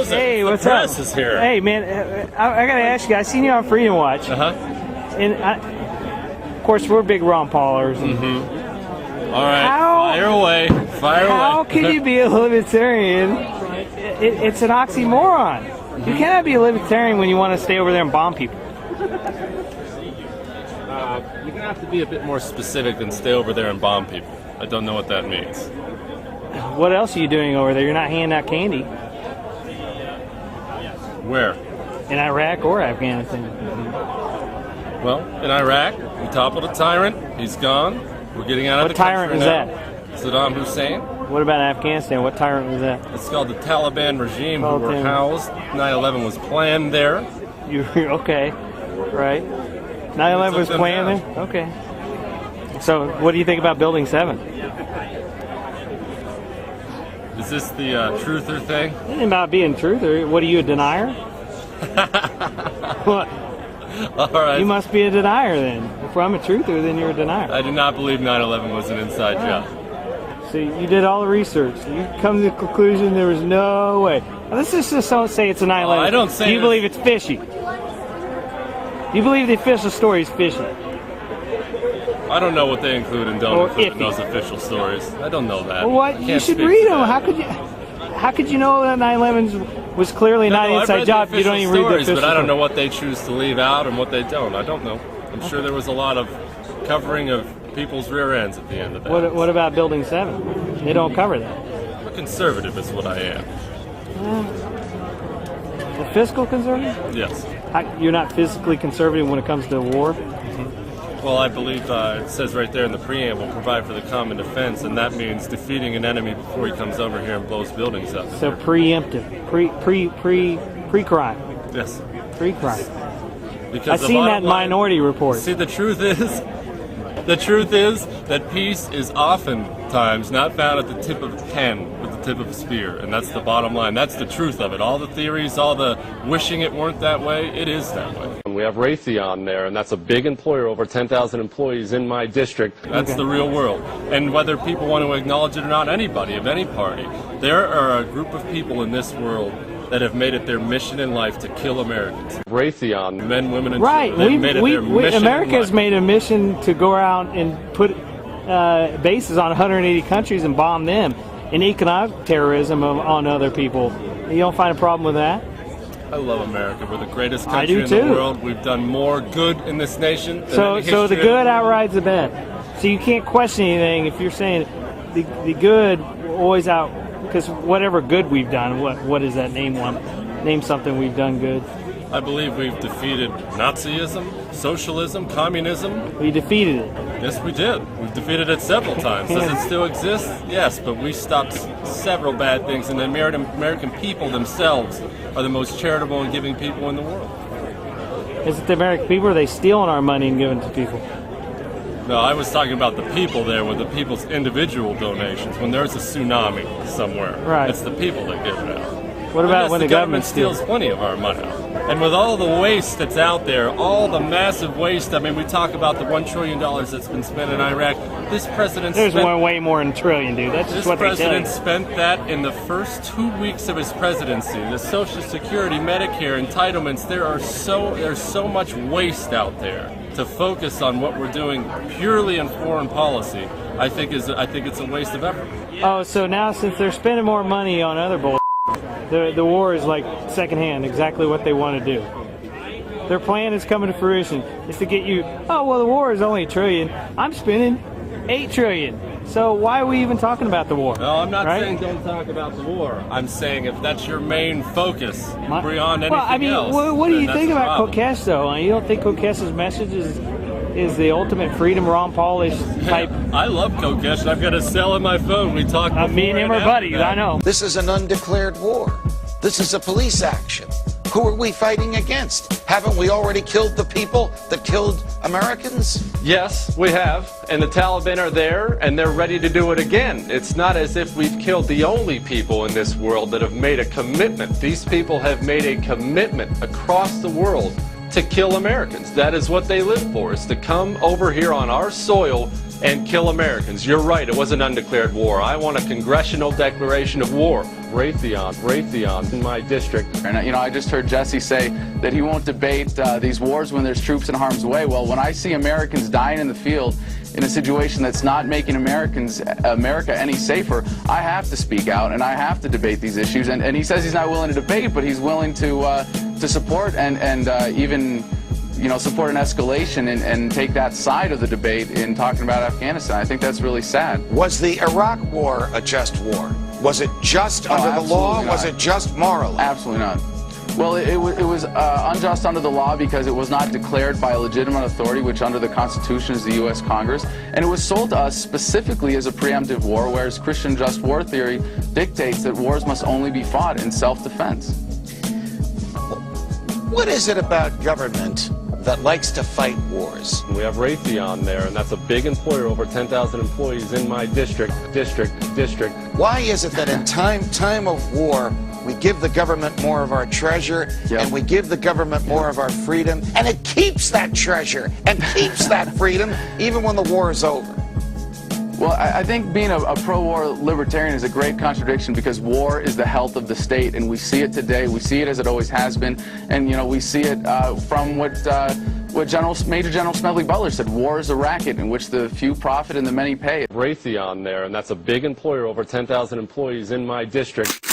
Hey, the what's press up? is here. Hey, man, I got to ask you. I seen you on Freedom Watch, and of course we're big Ron Paulers. All right, fire away. How can you be a libertarian? It's an oxymoron. You cannot be a libertarian when you want to stay over there and bomb people. You're gonna have to be a bit more specific than stay over there and bomb people. I don't know what that means. What else are you doing over there? You're not handing out candy Where? in Iraq or Afghanistan. Well, in Iraq, we toppled a tyrant. He's gone. We're getting out of What the country tyrant was now. that? Saddam Hussein. What about Afghanistan? What tyrant was that? It's called the Taliban regime, who were Taliban. housed. 9/11 was planned there. Okay, right? 9/11 was took them planned down. there? Okay. So what do you think about Building 7? Is this the truther thing? It ain't about being truth, or what are you, a denier? What? All right. You must be a denier then. If I'm a truther, then you're a denier. I do not believe 9/11 was an inside job. So you did all the research. You come to the conclusion there was no way. Now, let's just don't say it's a 9/11. I don't say Do you it. believe it's fishy? You believe the official story is fishy? I don't know what they include and don't Or include in iffy. those official stories. I don't know that. Well, what? I You can't should speak read to them. that. How could you know that 9/11 was clearly not an I've inside read job? the You don't official even read the stories, official but I don't know story. what they choose to leave out and what they don't. I don't know. I'm sure there was a lot of covering of people's rear ends at the end of that. What about Building 7? They don't cover that. I'm a conservative is what I am. A fiscal conservative? Yes. You're not physically conservative when it comes to war? Well, I believe it says right there in the preamble, provide for the common defense, and that means defeating an enemy before he comes over here and blows buildings up. So preemptive, pre-crime, Yes. pre-crime. Because I've the seen bottom that line- Minority Report. See, the truth is that peace is oftentimes not found at the tip of a pen, but the tip of a spear, and that's the bottom line. That's the truth of it. All the theories, all the wishing it weren't that way, it is that way. We have Raytheon there, and that's a big employer, over 10,000 employees in my district. That's Okay. the real world. And whether people want to acknowledge it or not, anybody of any party, there are a group of people in this world that have made it their mission in life to kill Americans. Raytheon, men, women, and Right. children, they've made it their mission in America has life. made a mission to go around and put bases on 180 countries and bomb them, and economic terrorism on other people. You don't find a problem with that? I love America. We're the greatest I country do in too. the world. We've done more good in this nation than So any the history good of the world. outrides the bad. So you can't question anything if you're saying the good always out, because whatever good we've done, what is that name one? Name something we've done good. I believe we've defeated Nazism, socialism, communism. We defeated it. Yes, we did. We've defeated it several times. Does it still exist? Yes, but we stopped several bad things, and the American people themselves are the most charitable and giving people in the world. Is it the American people, or are they stealing our money and giving it to people? No, I was talking about the people there with the people's individual donations. When there's a tsunami somewhere, Right. it's the people that give it out. What about Yes, when the the government steals steals? plenty of our money? And with all the waste that's out there, all the massive waste, I mean, we talk about the $1 trillion that's been spent in Iraq. This president There's spent, one way more than a trillion, dude. That's this just what they tell you. president spent that in the first 2 weeks of his presidency. The Social Security, Medicare, entitlements, there's so much waste out there. To focus on what we're doing purely in foreign policy, I think it's a waste of effort. Oh, so now since they're spending more money on other bull, the war is like secondhand, exactly what they want to do. Their plan is coming to fruition. It's to get you, oh, well, the war is only $1 trillion. I'm spending $8 trillion. So why are we even talking about the war? No, I'm not Right? saying don't talk about the war. I'm saying if that's your main focus, My- beyond anything well, I mean, else. what do then you that's think a about problem. Kokesh, though? You don't think Kokesh's message is the ultimate freedom, Ron Paulish type? I love Kokesh. I've got a cell in my phone. We talked before. Me and him and are after buddies, that. I know. This is an undeclared war. This is a police action. Who are we fighting against? Haven't we already killed the people that killed Americans? Yes, we have, and the Taliban are there, and they're ready to do it again. It's not as if we've killed the only people in this world that have made a commitment. These people have made a commitment across the world to kill Americans. That is what they live for, is to come over here on our soil, and kill Americans. You're right, it was an undeclared war. I want a congressional declaration of war. Raytheon in my district. And you know, I just heard Jesse say that he won't debate these wars when there's troops in harm's way. Well, when I see Americans dying in the field in a situation that's not making America any safer, I have to speak out and I have to debate these issues. And he says he's not willing to debate, but he's willing to support and even, you know, support an escalation and take that side of the debate in talking about Afghanistan. I think that's really sad. Was the Iraq war a just war? Was it just under the law? Was it just moral? Absolutely not. Well, it was unjust under the law because it was not declared by a legitimate authority, which under the Constitution is the U.S. Congress, and it was sold to us specifically as a preemptive war, whereas Christian just war theory dictates that wars must only be fought in self-defense. What is it about government that likes to fight wars? We have Raytheon there, and that's a big employer, over 10,000 employees in my district. Why is it that in time of war, we give the government more of our treasure, and we give the government more of our freedom, and it keeps that treasure and keeps that freedom even when the war is over? Well, I think being a pro-war libertarian is a great contradiction because war is the health of the state, and we see it today. We see it as it always has been, and you know we see it from what Major General Smedley Butler said: war is a racket in which the few profit and the many pay. Raytheon there, and that's a big employer, over 10,000 employees in my district.